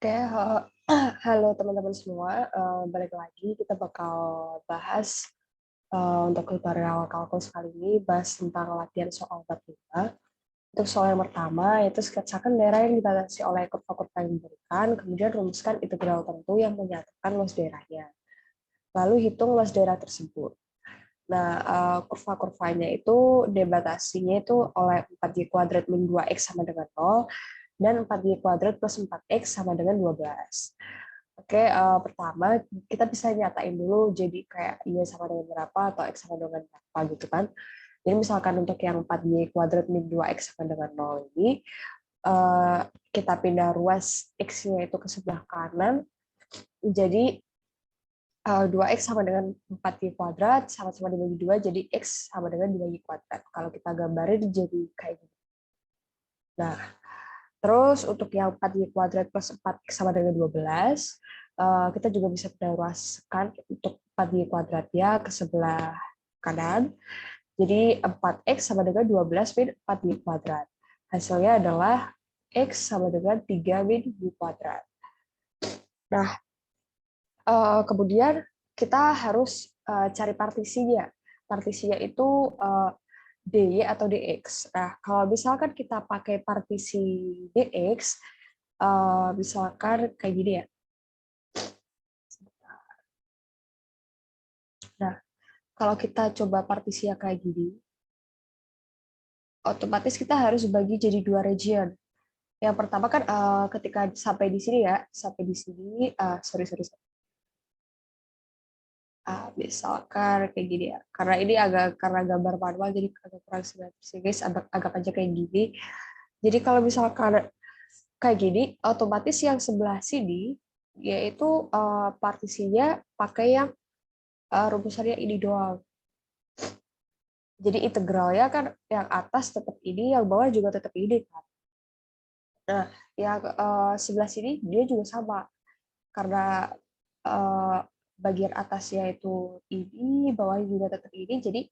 Oke, halo teman-teman semua. Balik lagi kita bakal bahas untuk tutorial kalkulus kali ini bahas tentang latihan soal bab 5. Untuk soal yang pertama yaitu sketsakan daerah yang dibatasi oleh kurva-kurva yang diberikan, kemudian rumuskan integral tertentu yang menyatukan luas daerahnya. Lalu hitung luas daerah tersebut. Nah, kurva-kurvanya itu dibatasinya itu oleh 4y² min 2x sama dengan 0 dan 4y² plus 4x sama dengan 12. Oke, pertama kita bisa nyatain dulu jadi kayak y sama dengan berapa atau x sama dengan berapa gitu kan. Jadi misalkan untuk yang 4y² min 2x sama dengan 0 ini, kita pindah ruas x-nya itu ke sebelah kanan, jadi 2x sama dengan 4y², sama-sama dibagi 2, jadi x sama dengan 2y². Kalau kita gambarin jadi kayak gini. Nah, terus untuk yang 4y² plus 4x sama dengan 12, kita juga bisa ruaskan untuk 4y² ya ke sebelah kanan. Jadi 4x sama dengan 12 min 4y². Hasilnya adalah x sama dengan 3 min y². Nah, kemudian kita harus cari partisinya. Partisinya itu dy atau dx. Nah, kalau misalkan kita pakai partisi dx, misalkan kayak gini ya. Nah, kalau kita coba partisinya kayak gini, otomatis kita harus bagi jadi dua region. Yang pertama kan ketika sampai di sini ya, sampai di sini, sorry. Misalkan kayak gini ya, karena ini karena gambar manual jadi agak kurang simetris ya guys, agak aja kayak gini. Jadi kalau misalkan kayak gini, otomatis yang sebelah sini yaitu partisinya pakai yang rumusannya ini doang. Jadi integralnya kan yang atas tetap ini, yang bawah juga tetap ini kan. Nah, yang sebelah sini dia juga sama, karena uh, bagian atasnya itu ini, bawahnya juga tetap ini, jadi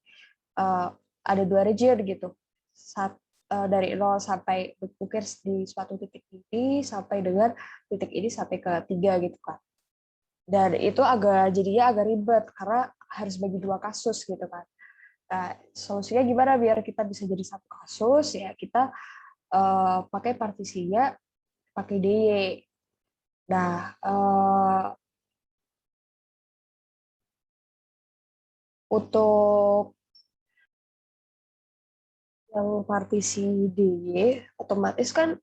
ada dua region gitu. Dari 0 sampai berpikir di suatu titik ini sampai dengan titik ini sampai ke 3 gitu kan. Dan itu jadinya agak ribet karena harus bagi dua kasus gitu kan. Nah, solusinya gimana biar kita bisa jadi satu kasus ya kita pakai partisinya pakai DY. Nah, untuk yang partisi DY otomatis kan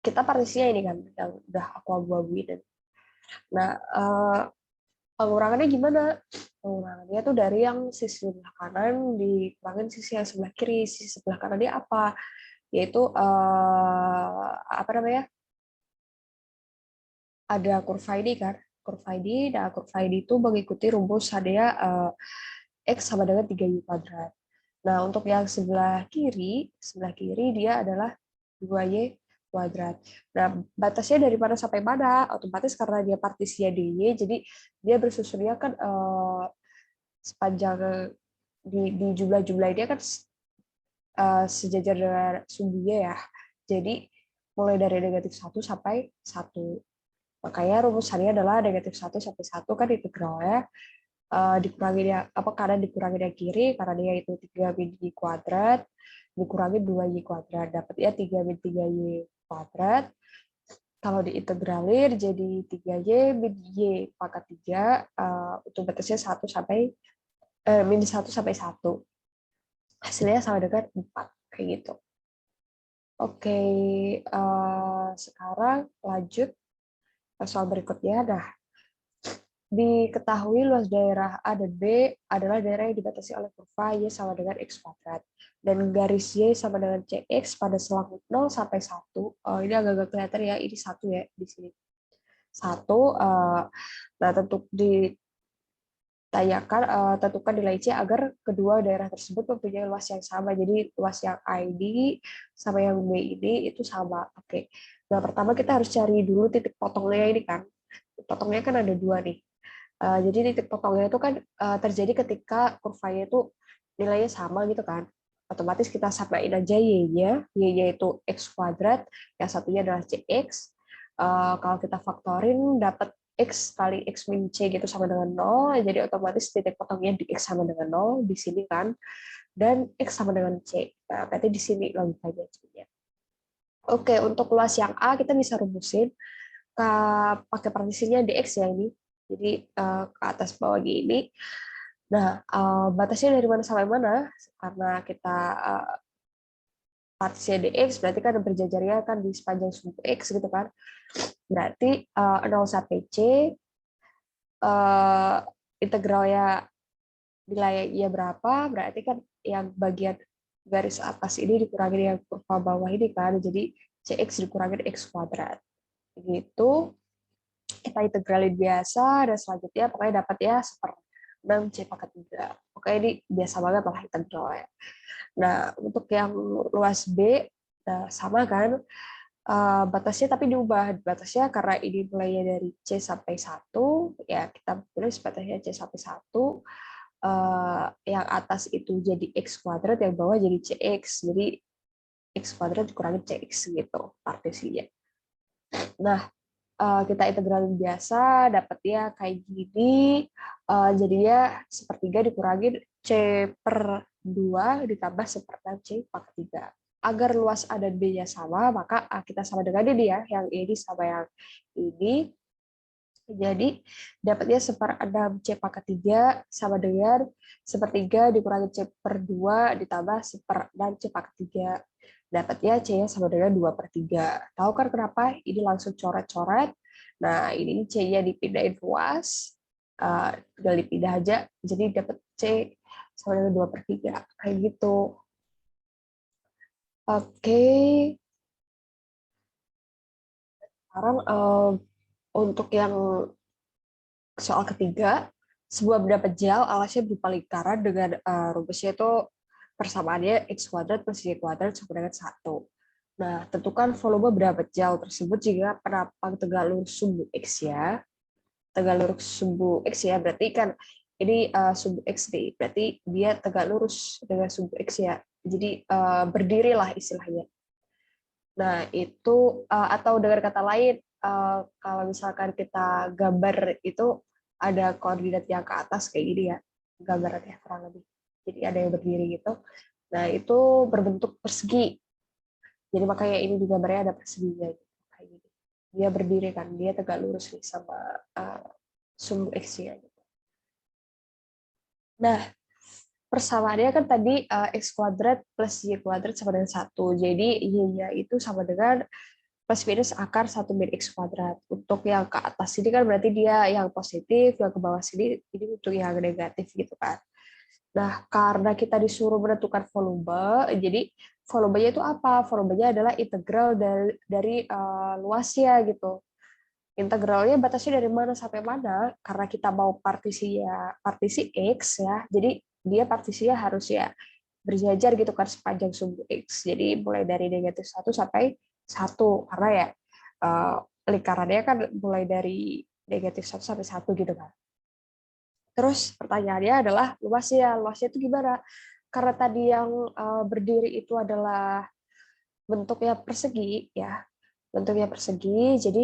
kita partisinya ini kan yang udah aku abu-abuin. Nah, pengurangannya gimana? Pengurangannya tuh dari yang sisi sebelah kanan dikurangin sisi yang sebelah kiri. Sisi sebelah kanan dia apa? Yaitu apa namanya? Ada kurva ini kan, kurva ini. Nah, kurva ini itu mengikuti rumus dia x sama dengan 3y². Nah, untuk yang sebelah kiri dia adalah 2y². Nah, batasnya dari mana sampai mana? Otomatis karena dia partisinya dy, jadi dia bersusunnya kan sepanjang di jumlah-jumlah ini kan sejajar dengan sumbunya ya. Jadi mulai dari -1 sampai 1. Makanya rumusannya adalah -1 sampai 1 kan integralnya dikurangi ya apa karena dikurangi dari kiri karena dia itu 3 min y² dikurangi 2y², dapat ya 3 min 3y². Kalau diintegralir jadi 3y min y pangkat 3 untuk batasnya 1 sampai -1. Hasilnya sama dengan 4 kayak gitu. Oke, sekarang lanjut soal berikutnya. Nah, diketahui luas daerah A dan B adalah daerah yang dibatasi oleh kurva Y sama dengan X². Dan garis Y sama dengan CX pada selang 0 sampai 1. Ini agak-agak kelihatan ya, ini 1 ya di sini. 1. Nah, tentukan nilai C agar kedua daerah tersebut mempunyai luas yang sama. Jadi luas yang A ini sama yang B ini itu sama. Oke. Nah, pertama kita harus cari dulu titik potongnya ini kan. Potongnya kan ada dua nih. Jadi titik potongnya itu kan terjadi ketika kurvanya itu nilainya sama gitu kan. Otomatis kita samain aja y-nya. Y-nya itu x², yang satunya adalah cx. Kalau kita faktorin dapat X kali X min C gitu sama dengan 0, jadi otomatis titik potongnya di X sama dengan 0 di sini kan, dan X sama dengan C. Nah, berarti di sini logikanya jadinya. Oke, untuk luas yang A kita bisa rumusin pakai partisinya dx ya ini. Jadi ke atas bawah gini. Nah, batasnya dari mana sampai mana? Karena kita partisinya dx, berarti kan berjajarnya kan di sepanjang sumbu x gitu kan. Berarti 0 sampai c, integralnya nilainya berapa, berarti kan yang bagian garis atas ini dikurangi yang kurva bawah ini kan, jadi cx dikurangi x kuadrat. Gitu. Kita integralin biasa, dan selanjutnya pokoknya dapat ya 1/6 C pangkat 3. Pokoknya ini biasa banget lah integralnya. Nah, untuk yang luas B, nah sama kan, batasnya tapi diubah. Batasnya karena ini mulainya dari C sampai 1, ya kita tulis batasnya C sampai 1, yang atas itu jadi X kuadrat, yang bawah jadi CX. Jadi X kuadrat dikurangi CX gitu partisinya. Nah, kita integralin biasa, dapat ya kayak gini, jadinya sepertiga dikurangi C/2 ditambah 1/6 C pangkat 3. Agar luas A dan B-nya sama, maka kita sama dengan ini ya, yang ini sama yang ini. Jadi dapatnya 1/6 C pangkat 3 sama dengan sepertiga dikurangi C/2 ditambah 1/6 C pangkat 3. Dapatnya C-nya sama dengan 2/3. Tahu kan kenapa? Ini langsung coret-coret. Nah, ini C-nya dipindahin luas. Tinggal dipindah aja. Jadi dapat C sama dengan 2/3. Kayak gitu. Oke. Sekarang untuk yang soal ketiga, sebuah benda pejal alasnya berupa lingkaran dengan rumusnya itu persamaannya X kuadrat plus Y kuadrat sama dengan 1. Nah, tentukan volume benda pejal tersebut jika penapang tegak lurus sumbu X ya. Tegak lurus sumbu X ya, berarti kan ini sumbu X nih, berarti dia tegak lurus dengan sumbu X ya. Jadi berdiri lah istilahnya. Nah, itu atau dengan kata lain, kalau misalkan kita gambar itu ada koordinat yang ke atas kayak gini ya, gambarannya kurang lebih. Jadi ada yang berdiri gitu. Nah, itu berbentuk persegi. Jadi makanya ini di gambarnya ada perseginya gitu, kayak gini. Dia berdiri kan, dia tegak lurus nih sama sumbu X-nya gitu. Nah, persamaannya kan tadi X kuadrat plus Y kuadrat sama dengan 1. Jadi Y-nya itu sama dengan plus minus akar 1 min X kuadrat. Untuk yang ke atas ini kan berarti dia yang positif, yang ke bawah sini ini untuk yang negatif gitu kan. Nah, karena kita disuruh menentukan volume, jadi volumenya itu apa? Volumenya adalah integral dari luasnya gitu. Integralnya batasnya dari mana sampai mana? Karena kita mau partisi X ya, jadi dia partisinya harus ya berjajar gitu kan sepanjang sumbu X. Jadi mulai dari -1 sampai 1, karena ya lingkarannya kan mulai dari -1 sampai 1 gitu kan. Terus pertanyaannya adalah luasnya. Luasnya itu gimana? Karena tadi yang berdiri itu adalah bentuknya persegi ya. Bentuknya persegi, jadi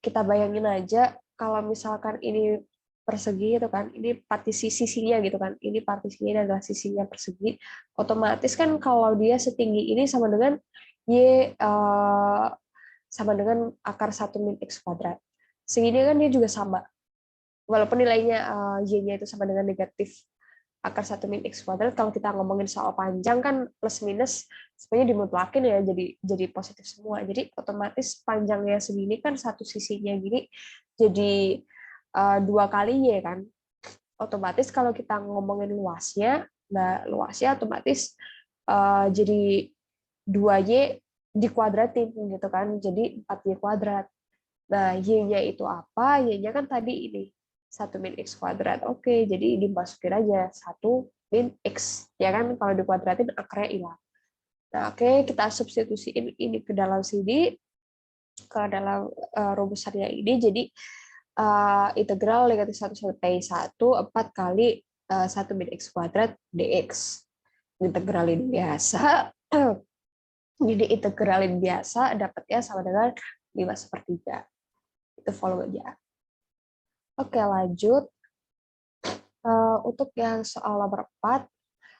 kita bayangin aja kalau misalkan ini persegi itu kan, ini partisi sisinya gitu kan, ini partisinya ini adalah sisinya persegi, otomatis kan kalau dia setinggi ini sama dengan y sama dengan akar 1 min X kuadrat. Segini kan dia juga sama, walaupun nilainya y-nya itu sama dengan negatif akar 1 min X kuadrat. Kalau kita ngomongin soal panjang kan plus minus sebenarnya dimutlakin ya, jadi positif semua. Jadi otomatis panjangnya segini kan satu sisinya gini jadi 2 kali Y kan. Otomatis kalau kita ngomongin luasnya, nah luasnya otomatis jadi 2Y dikuadratin gitu kan, jadi 4Y kuadrat. Nah, Y-nya itu apa? Y-nya kan tadi ini 1 min X kuadrat. Oke, jadi dimasukin aja 1 min X. Ya kan, kalau dikuadratin akarnya hilang. Nah, oke, kita substitusiin ini ke dalam sini, ke dalam rumusannya ini. Jadi, integral -1 sampai 1, 4 kali 1 min X kuadrat dx. Integralin biasa. Jadi integralin biasa dapatnya sama dengan 5/3. Itu volumenya. Oke, lanjut. Untuk yang soal nomor 4,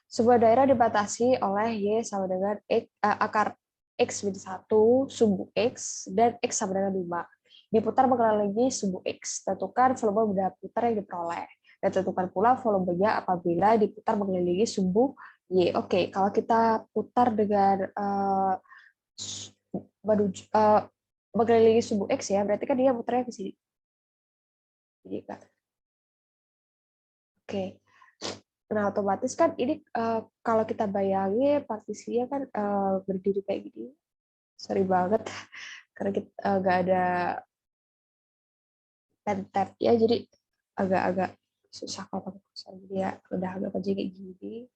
sebuah daerah dibatasi oleh Y sama dengan akar X min 1, sumbu X, dan X sama dengan 5. Diputar mengelilingi sumbu X. Tentukan volume benda putar yang diperoleh. Dan tentukan pula volumenya apabila diputar mengelilingi sumbu Y. Oke, kalau kita putar dengan mengelilingi sumbu X ya, berarti kan dia putarnya ke sini. Jadi kan. Oke. Nah, otomatis kan ini kalau kita bayangin partisinya kan berdiri kayak gini. Sorry banget karena kita nggak ada pen tab ya, jadi agak-agak susah kalau pakai kursor. Jadi ya udah agak aja kayak gini.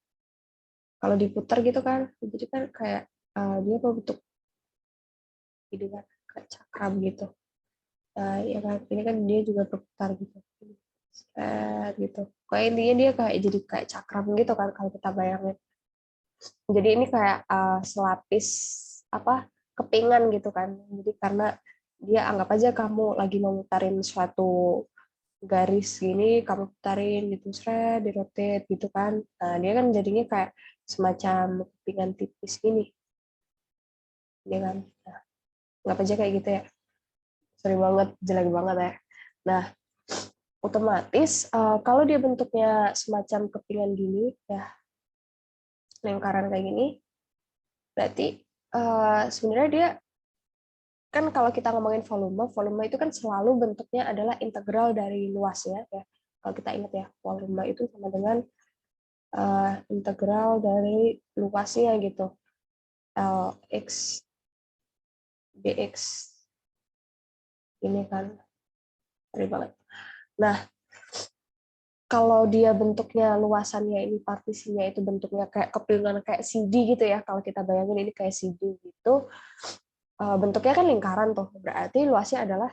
Kalau diputar gitu kan, jadi kan kayak dia bentuk gini kan, kayak cakram gitu. Nah, ya kan, ini kan dia juga berputar gitu. Gitu. Kayak intinya dia kayak jadi kayak cakram gitu kan kalau kita bayangin. Jadi ini kayak selapis apa kepingan gitu kan. Jadi karena dia anggap aja kamu lagi mau mutarin suatu garis gini, kamu putarin gitu, di rotate gitu kan. Nah, dia kan jadinya kayak semacam kepingan tipis gini. Ya kan. Nah, anggap aja kayak gitu ya. Sorry banget, jelek banget ya. Nah, otomatis kalau dia bentuknya semacam kepingan gini, ya lingkaran kayak gini, berarti sebenarnya dia kan kalau kita ngomongin volume itu kan selalu bentuknya adalah integral dari luasnya ya. Kalau kita ingat ya, volume itu sama dengan integral dari luasnya gitu. Lx dx ini kan dari banget. Nah, kalau dia bentuknya luasannya ini partisinya itu bentuknya kayak kepingan kayak CD gitu ya. Kalau kita bayangin ini kayak CD gitu, bentuknya kan lingkaran tuh. Berarti luasnya adalah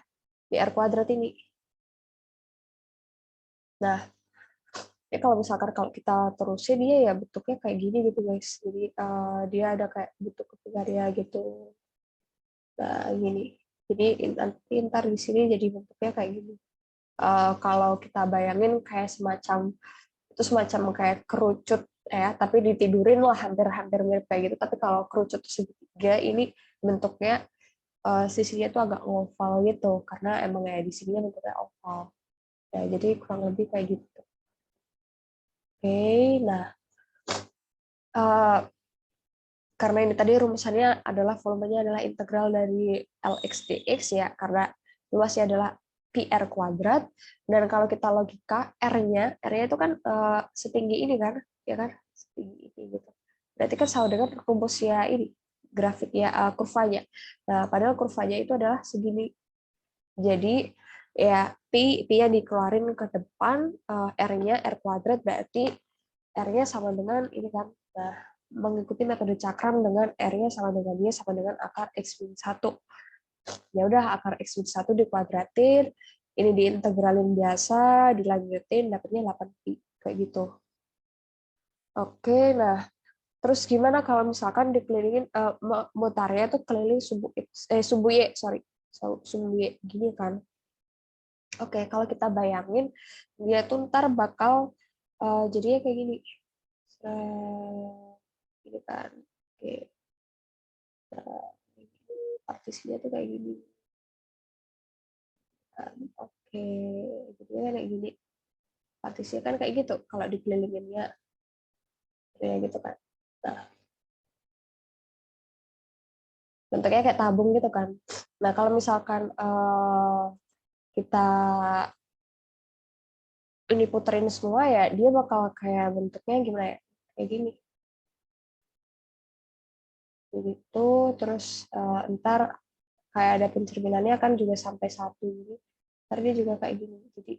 PR kuadrat ini. Nah, ya kalau misalkan kalau kita terusin dia ya bentuknya kayak gini gitu guys. Jadi dia ada kayak bentuk kepingannya gitu. Nah, gini. Jadi nanti ntar di sini jadi bentuknya kayak gini. Kalau kita bayangin kayak semacam itu semacam kayak kerucut ya, tapi ditidurin lah hampir-hampir mirip kayak gitu. Tapi kalau kerucut segitiga ini bentuknya sisinya tuh agak oval gitu karena emang ya di sini bentuknya oval. Ya, jadi kurang lebih kayak gitu. Oke, nah uh, karena ini tadi rumusannya adalah volumenya adalah integral dari Lx dx ya, karena luasnya adalah PR kuadrat, dan kalau kita logika R-nya itu kan setinggi ini kan, ya kan, setinggi ini gitu. Berarti kan sama dengan rumusnya ini, grafiknya, kurvanya. Nah, padahal kurvanya itu adalah segini. Jadi ya P yang dikeluarin ke depan, R-nya R kuadrat berarti R-nya sama dengan ini kan. Nah, mengikuti metode cakram dengan R-nya sama dengan dia sama dengan akar X min 1. Ya udah akar X min 1 dikuadratin, ini diintegralin biasa, dilanjutin dapatnya 8pi kayak gitu. Oke, nah terus gimana kalau misalkan dikelilingin mutarnya tuh keliling sumbu Y, sorry. Sumbu Y gini kan. Oke, kalau kita bayangin dia tuh ntar bakal jadinya kayak gini. Gini kan. Oke. Partisinya tuh kayak gini. Oke, jadinya kayak gini. Partisinya kan kayak gitu. Kalau dikelilinginnya kayak gitu kan. Nah, bentuknya kayak tabung gitu kan. Nah, kalau misalkan kita ini puterin semua ya, dia bakal kayak bentuknya gimana ya? Kayak gini. Gitu, terus ntar kayak ada pencerminannya kan juga sampai satu ini. Ntar dia juga kayak gini. Jadi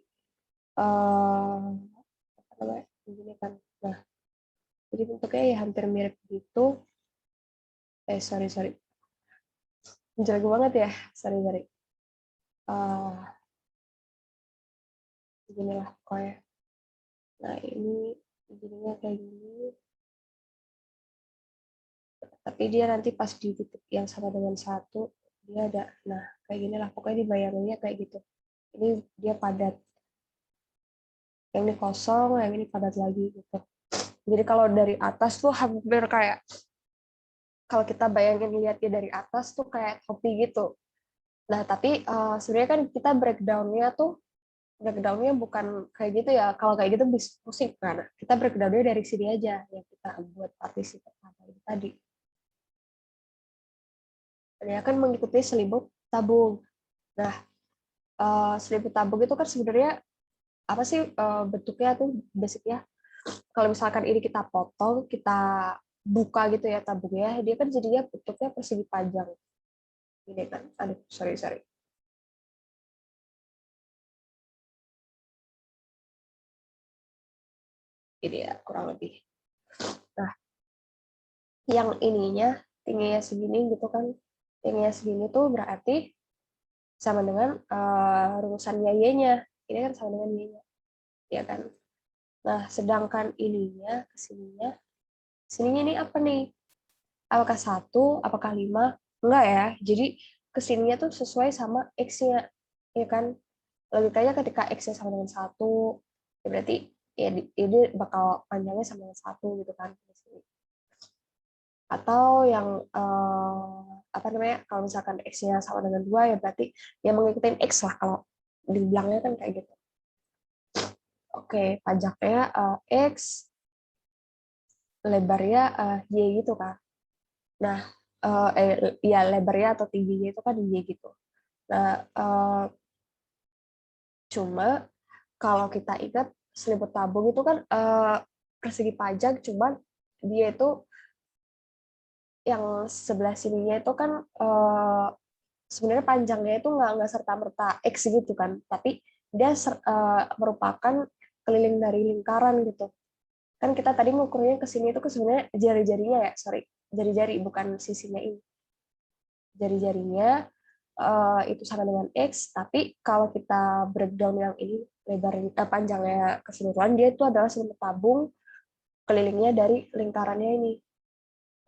apa namanya? Gini kan. Nah, jadi bentuknya ya hampir mirip gitu. Sorry. Jelek banget ya. Sorry. Beginilah pokoknya. Nah, ini jadinya kayak gini. Tapi dia nanti pas di titik yang sama dengan 1, dia ada, nah kayak gini lah, pokoknya dibayanginnya kayak gitu. Ini dia padat. Yang ini kosong, yang ini padat lagi gitu. Jadi kalau dari atas tuh hampir kayak, kalau kita bayangin lihatnya dari atas tuh kayak topi gitu. Nah, tapi sebenarnya kan kita breakdownnya bukan kayak gitu ya. Kalau kayak gitu bisa pusing kan. Kita breakdownnya dari sini aja yang kita buat partisi pertama itu tadi. Dia akan mengikuti selimut tabung. Nah, selimut tabung itu kan sebenarnya apa sih bentuknya tuh basicnya? Kalau misalkan ini kita potong, kita buka gitu ya tabungnya, dia kan jadinya bentuknya persegi panjang. Ini kan, aduh, sorry. Ini ya, kurang lebih. Nah, yang ininya, tingginya segini gitu kan, tingginya segini tuh berarti sama dengan rumusannya Y-nya. Ini kan sama dengan Y-nya, ya kan? Nah, sedangkan ininya, kesininya, sininya ini apa nih? Apakah 1, apakah 5? Enggak ya. Jadi kesininya tuh sesuai sama X-nya, ya kan? Logikanya ketika X-nya sama dengan 1, ya berarti ya ini bakal panjangnya sama dengan 1 gitu kan. Atau yang apa namanya, kalau misalkan X-nya sama dengan 2, ya berarti yang mengikuti X lah kalau dibilangnya kan kayak gitu. Oke, pajaknya X, lebarnya Y gitu kan. Nah, ya lebarnya atau tingginya itu kan Y gitu. Nah, cuma kalau kita ingat selimut tabung itu kan persegi pajak, cuman dia itu yang sebelah sininya itu kan sebenarnya panjangnya itu nggak serta merta X gitu kan, tapi dia merupakan keliling dari lingkaran gitu. Kan kita tadi ngukurnya ke sini itu ke sebenarnya jari-jarinya ya, sorry, jari-jari bukan sisinya ini. Jari-jarinya itu sama dengan X, tapi kalau kita breakdown yang ini lebar panjangnya keseluruhan, dia itu adalah selimut tabung kelilingnya dari lingkarannya ini,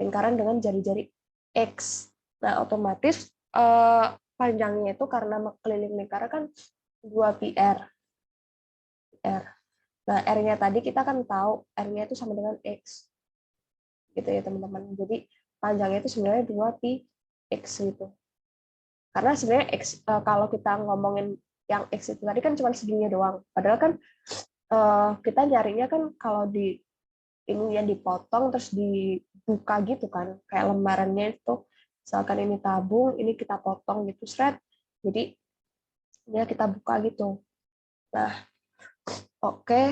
lingkaran dengan jari-jari X. Nah, otomatis panjangnya itu karena keliling lingkaran kan 2πr. R. Nah, R-nya tadi kita kan tahu R-nya itu sama dengan X. Gitu ya, teman-teman. Jadi panjangnya itu sebenarnya 2πx gitu. Karena sebenarnya X, kalau kita ngomongin yang X itu tadi kan cuma segini doang. Padahal kan kita nyarinya kan kalau di ini yang dipotong terus dibuka gitu kan, kayak lembarannya itu, misalkan ini tabung, ini kita potong gitu, shred, jadi ya kita buka gitu. Nah, oke,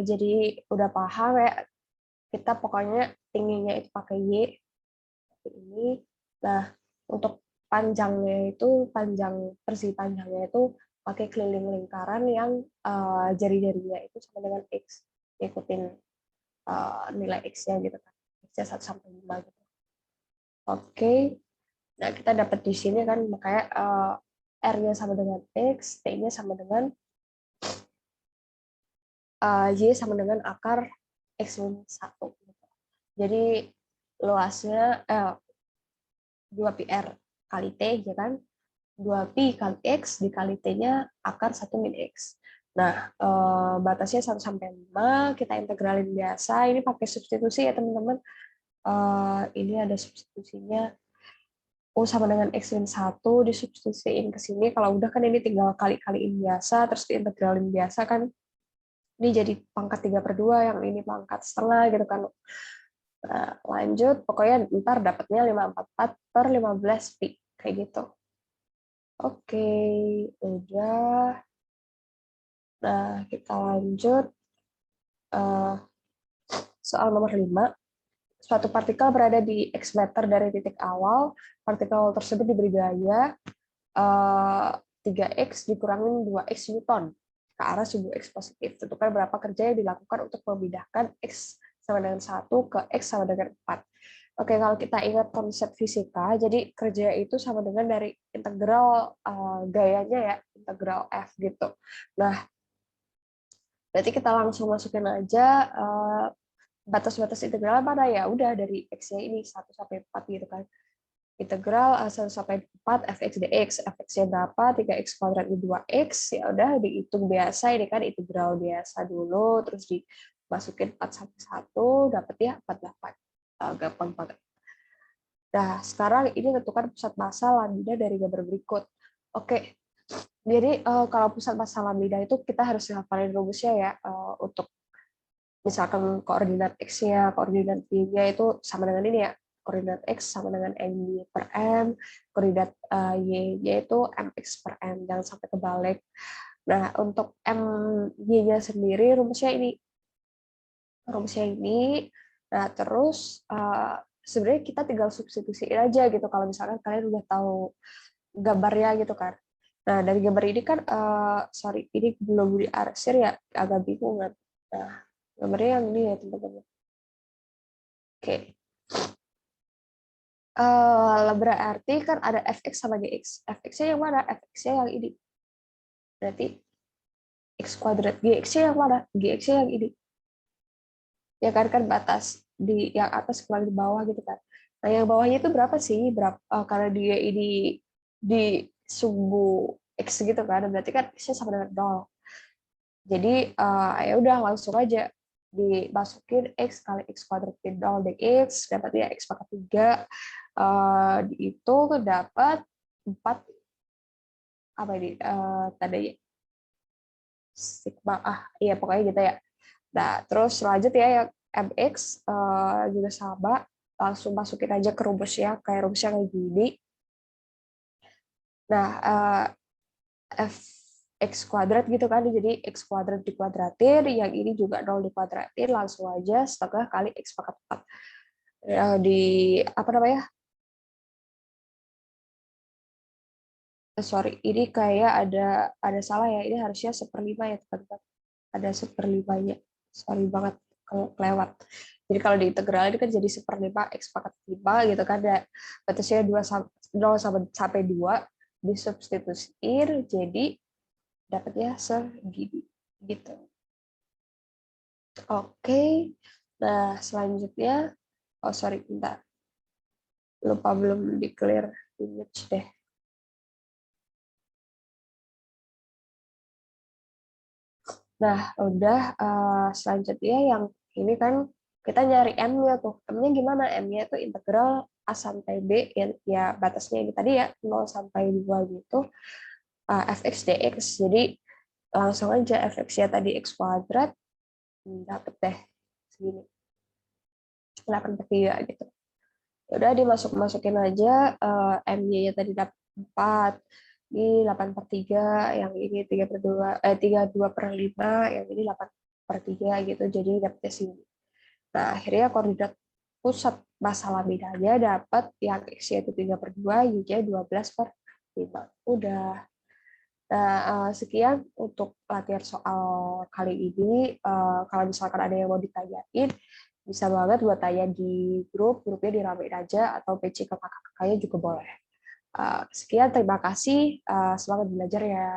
jadi udah paham ya, kita pokoknya tingginya itu pakai Y seperti ini. Nah, untuk panjangnya itu, persegi panjangnya itu pakai keliling lingkaran yang jari-jarinya itu sama dengan X, ikutin nilai X-nya gitu kan. X-nya 1 sampai 5 gitu. Oke. Nah, kita dapat di sini kan, makanya R-nya sama dengan X, T-nya sama dengan Y sama dengan akar X min 1. Jadi luasnya 2πr kali T, ya kan? 2pi kali X dikali T-nya akar 1 min X. Nah, batasnya 1 sampai 5, kita integralin biasa. Ini pakai substitusi ya, teman-teman. Ini ada substitusinya. U sama dengan X min 1, disubstitusiin ke sini. Kalau udah kan ini tinggal kali-kaliin biasa, terus diintegralin biasa kan. Ini jadi pangkat 3/2, yang ini pangkat setengah gitu kan. Nah, lanjut, pokoknya ntar dapatnya 544/15pi. Kayak gitu. Oke, udah. Nah, kita lanjut. Soal nomor 5. Suatu partikel berada di X meter dari titik awal. Partikel tersebut diberi gaya 3X dikurangin 2X Newton ke arah suhu X positif. Tentukan berapa kerja yang dilakukan untuk memindahkan X sama dengan 1 ke X sama dengan 4. Oke, kalau kita ingat konsep fisika, jadi kerja itu sama dengan dari integral gayanya ya, integral F gitu. Nah, berarti kita langsung masukin aja batas-batas integral mana ya udah dari x-nya ini 1 sampai 4 gitu kan. Integral 1 sampai 4 fx dx, fx-nya berapa? 3x kuadrat di 2x, ya udah dihitung biasa, ini kan integral biasa dulu, terus dimasukin 4 sampai 1, dapat ya 48. Gampang banget. Nah, sekarang ini tentukan pusat massa lambda dari gambar berikut. Oke, jadi kalau pusat massa lambda itu kita harus hafalin rumusnya ya, untuk misalkan koordinat x-nya, koordinat y-nya itu sama dengan ini ya, koordinat x sama dengan my per m, koordinat y-nya itu mx per m, jangan sampai kebalik. Nah, untuk my-nya sendiri rumusnya ini. Nah, terus sebenarnya kita tinggal substitusiin aja gitu kalau misalkan kalian udah tahu gambarnya gitu kan. Nah, dari gambar ini kan sorry, ini belum diarsir ya, agak bingung kan. Nah, gambarnya yang ini ya teman-teman. Oke. Berarti kan ada fx sama gx. Fx-nya yang mana? Fx-nya yang ini. Berarti x kuadrat. Gx-nya yang mana? Gx-nya yang ini. Ya kan batas di yang atas kembali di bawah gitu kan. Nah, yang bawahnya itu berapa sih? Berapa? Karena dia ini di sumbu x gitu kan, berarti kan x-nya sama dengan 0. Jadi ya udah langsung aja dimasukin x kali x kuadrat min 0 dx, dapat ya x pangkat 3. Itu dapat 4 apa ini tandanya sigma, iya pokoknya gitu ya. Nah, terus lanjut ya yang mx juga sama, langsung masukin aja ke rumusnya, kayak rumusnya kayak gini. Nah, f x kuadrat gitu kan, jadi x kuadrat dikuadratin, yang ini juga 0 dikuadratin, langsung aja setengah kali x pangkat 4. Di apa namanya? Sorry, ini kayak ada salah ya, ini harusnya 1/5 ya teman-teman. Ada 1/5-nya. Sorry banget kalau kelewat. Jadi kalau diintegral ini kan jadi 1/5 x pangkat 5 gitu kan, ada batasnya 0 sampai 2, disubstitusiin jadi dapatnya segini gitu. Oke. Nah, selanjutnya sorry, bentar. Lupa belum di clear image deh. Nah, udah selanjutnya yang ini kan kita nyari M-nya tuh. M-nya gimana? M-nya itu integral A sampai B, ya batasnya ini tadi ya 0 sampai 2 gitu. Fx dx. Jadi langsung aja fx-nya tadi x kuadrat, dapet deh segini. 8/3 gitu. Udah dimasukin aja, M-nya tadi dapat 4, ini 8/3, yang ini 3/2, 32/5, yang ini 8/3 gitu, jadi dapetnya sini. Nah, akhirnya koordinat pusat massa lambdanya dapat yang x-nya itu 3/2, y-nya 12/5. Udah. Nah, sekian untuk latihan soal kali ini. Kalau misalkan ada yang mau ditanyain, bisa banget buat tanya di grupnya diramein aja, atau PC ke kakak-kakaknya juga boleh. Sekian, terima kasih. Semangat belajar ya.